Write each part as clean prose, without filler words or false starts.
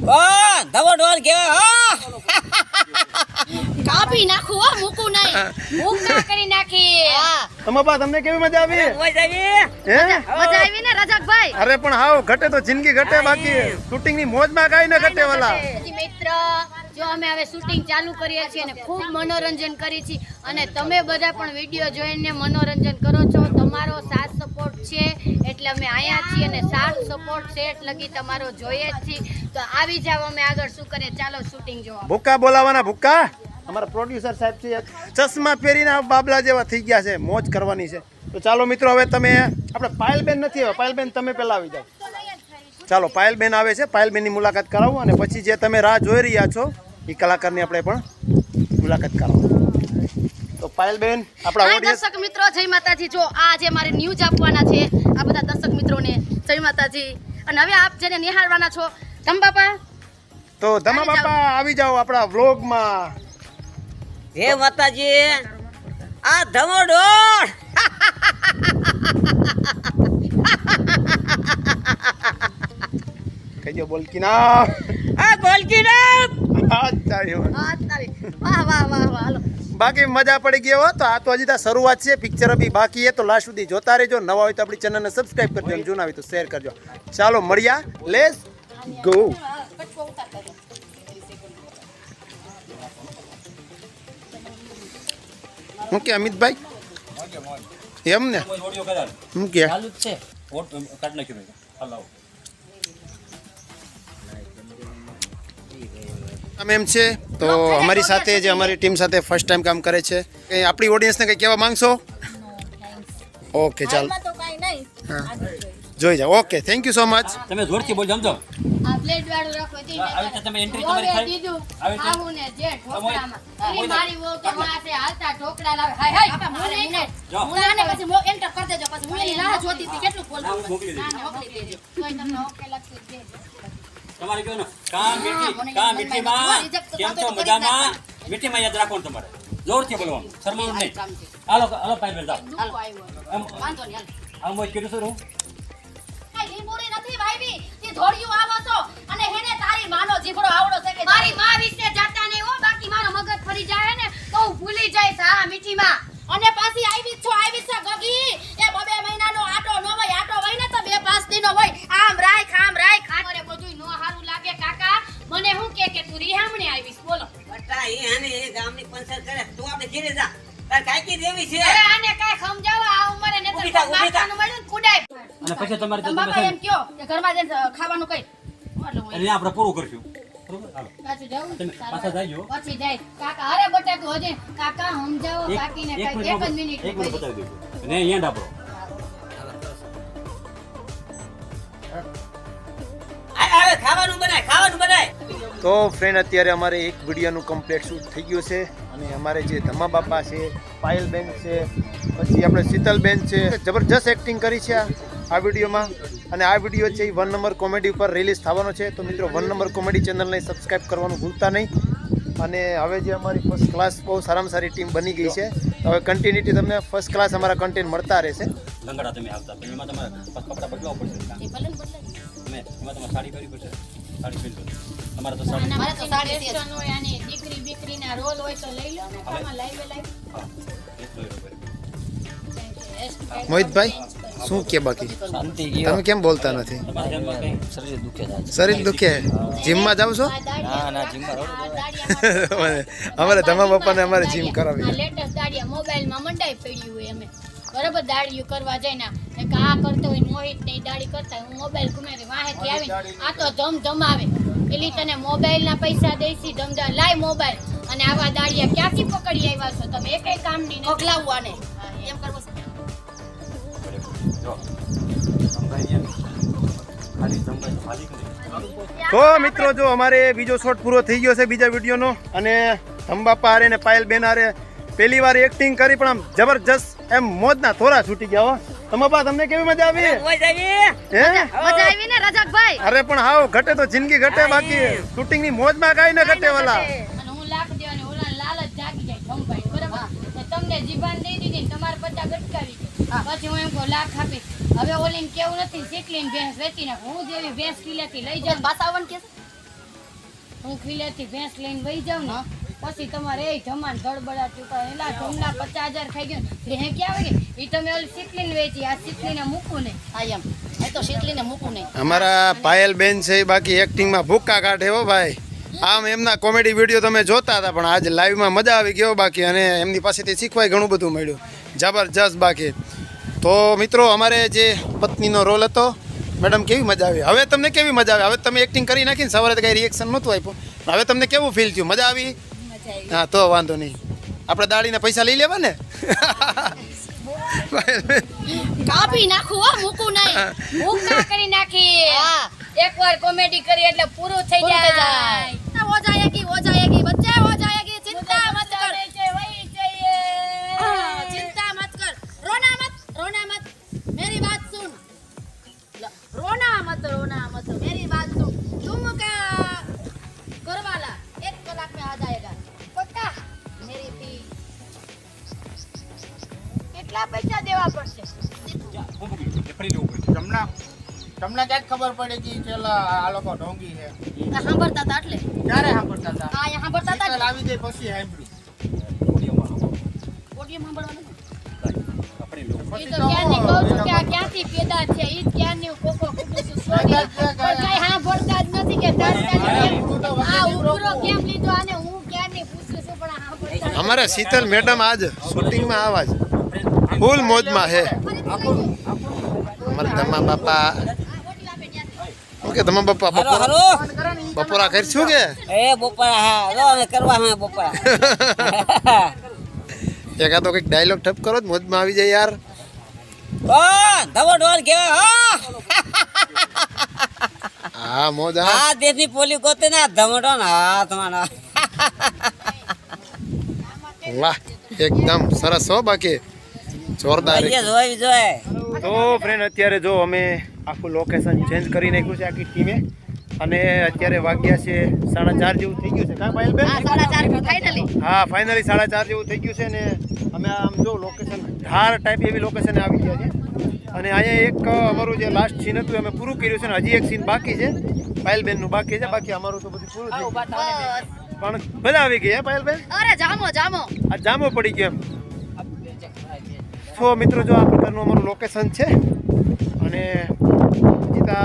ઓ ધવો ઢોલ કેવા કાપી નાખું હો મૂકું નહીં મૂકતા કરી નાખી તમાપા તમને કેવી મજા આવી? મજા આવી હે મજા આવી ને રજાકભાઈ અરે પણ હાવ ઘટે તો જિંદગી ઘટે બાકી શૂટિંગ ની મોજ માં કાઈ ન ઘટે વાલા. મિત્ર જો અમે હવે શૂટિંગ ચાલુ કરીએ છીએ અને ખૂબ મનોરંજન કરીએ છીએ અને તમે બધા પણ વિડીયો જોઈને મનોરંજન કરો છો. તમારો સાથ સપોર્ટ છે એટલે અમે અહીંયા છીએ અને સાથ સપોર્ટ છે એટલે કે તમારો જોઈએ જ છીએ. તો આવી જાવ અમે આગળ શું કરીએ ચાલો શૂટિંગ જોવા. ભૂકા બોલાવાના ભૂકા. અમારા પ્રોડ્યુસર સાહેબ છે ચશ્મા પહેરીને બાબલા જેવા થઈ ગયા છે, મોજ કરવાની છે. તો ચાલો મિત્રો હવે તમે આપણે પાયલબેન નથી આવે, પાયલબેન તમે પહેલા આવી જાઓ. ચાલો પાયલબેન આવે છે, પાયલબેનની મુલાકાત કરાવો અને પછી જે તમે રાહ જોઈ રહ્યા છો એ કલાકારની આપણે પણ મુલાકાત કરાવો. તો પાયલબેન આપણા ઓડિયન્સ દર્શક મિત્રો જય માતાજી. જો આ જે મારે ન્યૂઝ આપવાના છે આ બધા દર્શક મિત્રોને જય માતાજી. અને હવે આપ જેને નિહાળવાના છો ધમ બાપા, તો ધમા બાપા આવી જાઓ આપણા વ્લોગમાં. હે માતાજી આ ધવો ઢોલ કહીજો બોલકી ના આ ગોલકી ના વાહ વાહ વાહ વાહ હાલો. બાકી મજા પડી ગઈ હો. તો આ તો હજી તો શરૂઆત છે, પિક્ચર અભી બાકી છે. તો લાસ્ટ સુધી જોતા રહેજો. નવા હોય તો આપણી ચેનલને સબસ્ક્રાઇબ કરજો અને જૂના હોય તો શેર કરજો. ચાલો મળ્યા, લેટ્સ ગો. હું કે અમિતભાઈ એમ ને હું કે એમ છે. તો અમારી સાથે જે અમારી ટીમ સાથે ફર્સ્ટ ટાઈમ કામ કરે છે, કંઈ આપણી ઓડિયન્સને કંઈ કહેવા માંગશો? ઓકે ચાલો જોઈ જાઓ. Okay thank you so much. તમે જોરથી બોલજો સમજો. આ પ્લેટ વાળું રાખો દી આવી રીતે તમે એન્ટ્રી તમારી થાય દીધું આવી રીતે આવું ને જે ઢોકળામાં અરે મારી વહુ તો માસે હાલતા ઢોકળા લાવે. હાય હાય જો. મુનાને પછી મો એન્ટર કરી દેજો. પછી હું એની રાહ જોતી હતી કેટલું બોલવું. નામ મોકલી દેજો. મોકલી દેજો. તોય તમને ઓકે લાગતું જ દેજો. તમારે કહો ને કામ મીઠીમાં કેમ છો મજામાં? મીઠીમાં યાદ રાખવાનું તમારે, જોરથી બોલવાનું, શરમાવાનું નહીં. હાલો હાલો પાયલ જાઓ. હાલો આવ્યો વાંધો નહીં હાલ. આમ મોજ કર્યું છું હું. કાઈ લીંબુડી નથી ભાઈવી તે ધોળિયું આવો છો અને હેને તારી માનો જીભડો આવડો છે કે મારી માં વિશે જાતા નહીં હો. બાકી મારો મગજ ફરી જાય ને તો હું ભૂલી જઈશ આ મીઠીમાં. અને પાછી આવી છે ગગી એ બબે મહિનાનો આટો નો હોય, આટો હોય ને તો 2-5 દિનો હોય. આમ રાખ મને બધુંય નો હારું લાગે કાકા. મને હું કે તું રીહામણે આવીશ બોલો. બટા એ આને એ ગામની પંચાયત કરે તું આપણે ઘરે જા તાર કાકી દેવી છે. અરે આને કાઈ સમજાવો આ ઉંમરે ને તો માથાનું મળ્યું ને કુડાય. અને પછી તમારે તો બાપા એમ કયો કે ઘરમાં જઈને ખાવાનું કઈ એટલે આપણે પૂરું કરશું. બરોબર હાલો પાછું જાવું તમે પાછા જાજો. પછી જાય કાકા. અરે બટા તું હજી કાકા સમજાવો કાકીને કઈ 1 મિનિટ એક મિનિટ બતાવી દેજો અને એન્ડ આપણો. આવે ખાવાનું બનાય. તો ફ્રેન્ડ અત્યારે અમારે એક વિડીયોનું કમ્પ્લીટ શૂટ થઈ ગયું છે અને અમારે જે ધમા બાપા છે, પાયલબેન છે, પછી આપણે શીતલબેન છે, જબરજસ્ત એક્ટિંગ કરી છે આ વિડીયોમાં. અને આ વિડીયો છે એ 1 નંબર કોમેડી ઉપર રિલીઝ થવાનો છે. તો મિત્રો 1 નંબર કોમેડી ચેનલને સબસ્ક્રાઈબ કરવાનું ભૂલતા નહીં. અને હવે જે અમારી ફર્સ્ટ ક્લાસ બહુ સારામાં સારી ટીમ બની ગઈ છે. તો હવે કન્ટિન્યુટી તમને ફર્સ્ટ ક્લાસ અમારા કન્ટેન્ટ મળતા રહેશે. લંગડા તમે આવતા પેલીમાં તમારે કપડા બદલાવવા પડશે. તમે એમાં તમારે સાડી પહેરવી પડશે. સાડી પહેરવી તમારે તો સાડી મારે તો સાડી સ્ટેશન હોય અને દીકરી બીકરીના રોલ હોય તો લઈ લો ને કામાં લાઈવ હા એટલો મોહિતભાઈ શું કે બાકી શાંતિ તમે કેમ બોલતા નથી? શરીર દુખે થાય. શરીર દુખે? જીમમાં જાવ છો? ના જીમમાં અમારે ધમા બાપાને અમારે જીમ કરાવી. લેટેસ્ટ દાડિયા મોબાઈલમાં મંડાઈ પડ્યું હોય અમે બરાબર દાડિયું કરવા જાય ને આ કરતો હોય મોહિત ને દાડી કરતા હું મોબાઈલ ઘુમે વાહેથી આવીને આ તો ધમધમાવે એટલે તને મોબાઈલના પૈસા દેસી ધમધમ લાય મોબાઈલ અને આવા દાડિયા ક્યાંથી પકડી આવ્યા છો તમે? એકેય કામની નથી મોકલાવવાને એમ કરવો છે. તો મિત્રો જો અમારે બીજો શોટ પૂરો થઈ ગયો છે બીજા વિડીયોનો. અને ધમબાપા હારે ને પાયલબેન હારે પહેલી વાર એક્ટિંગ કરી પણ આમ જબરજસ્ત એમ મોજના થોરા છૂટી ગયા હો. ધમબાપા તમને કેવી મજા આવી? મજા આવી હે મજા આવી ને રજાકભાઈ? અરે પણ હાવ ઘટે તો જિંદગી ઘટે બાકી શૂટિંગ ની મોજમાં કાઈ ન ઘટે વાલા. અને હું લાખ દેવાની ઓલા લાલચ જાગી જાય ધમભાઈ બરાબર. તમને જીભાન દઈ દીધી તમારે 50 ગટકાવી પછી હું એમ કહું લાખ આપી. હવે ઓલીને કેવું નથી શીખલીને ભેંસ વેચી નાખ. હું જેવી ભેંસ કિલ્લેથી લઈ જાઉં 52 કે હું ખીલેથી ભેંસ લઈને વહી જાઉં ને પછી તમારે એ જમાન ગડબડા ચૂકા એલા જમના 50,000 ખાઈ ગયો હે ક્યાં આવે એ તમે ઓલી શીતલીને વેચી આ શીતલીને મૂકું ને હા એમ એ તો શીતલીને મૂકું નહીં. અમારા પાયલ બેન છે એ બાકી એક્ટિંગમાં ભૂક્કા કાઢે હો ભાઈ. આમ એમના કોમેડી વિડીયો તમે જોતા હતા પણ આજે લાઈવમાં મજા આવી ગયો બાકી અને એમની પાસેથી શીખવાય ઘણું બધું મળ્યું જબરજસ્ત બાકી. તો મિત્રો અમારે જે પત્નીનો રોલ હતો મેડમ કેવી મજા આવી? હવે તમને કેવી મજા આવે? હવે તમે એક્ટિંગ કરી નાખીને સવારે તો કંઈ રિએક્શન નહોતું આપ્યું હવે તમને કેવું ફીલ થયું? મજા આવી? હા તો વાંધો નહીં આપણે દાડીના પૈસા લઈ લેવા ને. કાપી નાખું હો મૂકું નહીં મૂકા કરી નાખી એકવાર કોમેડી કરી એટલે પૂરું થઈ જાય હો જાયેગી બચ્ચે હો જાયેગી ચિંતા મત કર चिंता मत कर रोना मत मेरी बात सुन रोना मत मेरी बात सुन तुम का घरवाला 1 कलाक में आ जाएगा पक्का मेरी फी કેટલા પૈસા દેવા પડશે તમને ક્યાં ખબર પડી કે પેલા આ લોકો ઢોંગી છે? સાંભળતા હતા એટલે ક્યારે સાંભળતા હતા? હા સાંભળતા હતા શીતલ આવી જાય પછી સાંભળ્યું. ઓડિયો સાંભળવાનું કપડી લો. ઈ તો ક્યાંની કહું છું કે આ ક્યાંથી પેદા છે ઈ ક્યાંની કોકો કુટું છું સોરી પણ કઈ સાંભળતા જ નથી કે આ ઉભરો કેમ લીધો આને હું ક્યાંની પૂછું છું પણ આ સાંભળતા અમારે શીતલ મેડમ આજ શૂટિંગમાં આવા જ ફૂલ મોજમાં છે. અમારા ધમા બાપા ઓકે ધમા બાપા બપોરા કરશું કે બપોરા હા રો અમે કરવા હા બપોરા એકાદો કંઈક ડાયલોગ ઠપ કરો જ મોજમાં આવી જાય યાર. ધવો ઢોર કે હા મોજ હા આ દેશની પોલી ગોતે ના ધમડો ને હા તમારા વાહ એકદમ સરસ હો બાકી જોરદાર. જોઈ જોઈ તો ફ્રેન્ડ અત્યારે જો અમે આખું લોકેશન ચેન્જ કરી નાખ્યું છે આખી ટીમે અને અત્યારે વાગ્યા છે 4:30 જેવું થઈ ગયું છે કા પાયલબેન? 4:30 ફાઇનલી હા ફાઇનલી 4:30 જેવું થઈ ગયું છે ને અમે આમ જો લોકેશન ધાર ટાઈપ એવી લોકેશને આવી ગયા છે અને અહીંયા એક અમારું જે લાસ્ટ સીન હતું અમે પૂરું કર્યું છે ને હજી એક સીન બાકી છે પાયલબેનનું બાકી છે બાકી અમારું તો બધું પૂરું થઈ ગયું પણ મજા આવી ગઈ હે પાયલબેન? અરે જામો આ જામો પડી ગયો એમ. તો મિત્રો જો આ પ્રકારનું અમારું લોકેશન છે અને હજી તો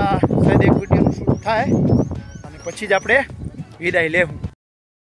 શાયદ એક વિડીયોનું શૂટ થાય અને પછી જ આપણે વિદાય લેવું.